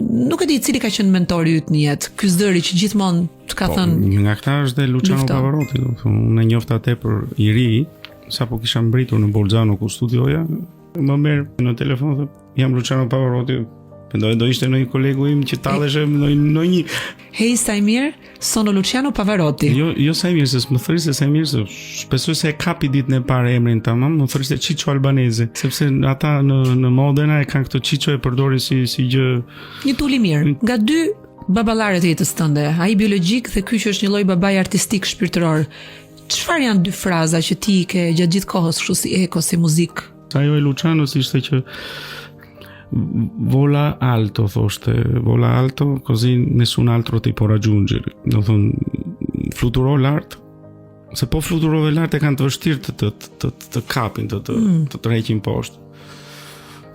nuk e di cili ka qenë mentori yt në jetë. Ky zëri që gjithmonë të ka thënë. Një nga këta është dhe Luciano Pavarotti, do thonë, unë e njofta tepër i ri, sapo kisha mbritur në Bolzano ku studioja, më merr në telefon thotë, jam Luciano Pavarotti. Mendoj do ishte ndonjë kolegu im që talleshe ndonjë. Hej Sajmir, sono Luciano Pavarotti. Jo Sajmir, se më thëriste Sajmir, se shpresoj se e kapi ditën e parë emrin tamam, më thëriste Ciccio Albanese, sepse ata në modena e kanë këtë Ciccio e përdorin si gjë. Një tul i mirë, nga dy baballarët e jetës tënde, ai biologjik dhe ky që është një lloj babai artistik shpirtëror. Çfarë janë dy fraza që ti ke gjatë gjithë kohës kështu si eko, si muzikë? Ajo e Lucianos ishte që vola alto, thoshte, vola alto, così nessun altro ti può raggiungere. Do thonë, fluturo lart, se po fluturove lart e kanë të vështirë të kapin, të tërheqin poshtë.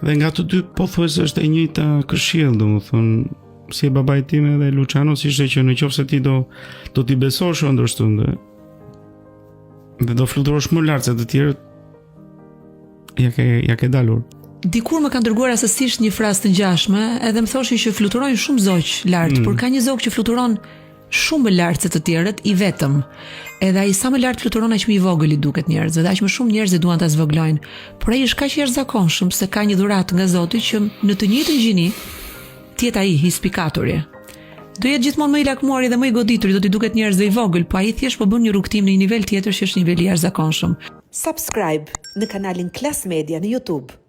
Dhe nga të dy pothuajse është e njëjta këshill, domethënë, si e babai tim edhe Lucianos ishte që nëse ti do t'i besosh ndërstëndë dhe do fluturosh më lart se të tjerët, ja ke dalur. Dikur më kanë dërguar asësisht një frazë të ngjashme, edhe më thoshin që fluturojnë shumë zogj lart, por ka një zog që fluturon shumë më lart se të tjerët, i vetëm. Edhe ai sa më lart fluturon aq më i vogël i duket njerëzve, dhe aq më shumë njerëz duan ta zvoglojnë. Por ai është kaq i jashtëzakonshëm se ka një dhuratë nga Zoti që në të njëjtën gjini ti je ai hispikatori. Do jetë gjithmonë më i lakmuar dhe më i goditur, do t'i duket njerëzve i vogël, po ai thjesht po bën një rrugtim në një nivel tjetër që është niveli i jashtëzakonshëm. Subscribe në kanalin Klas Media në YouTube.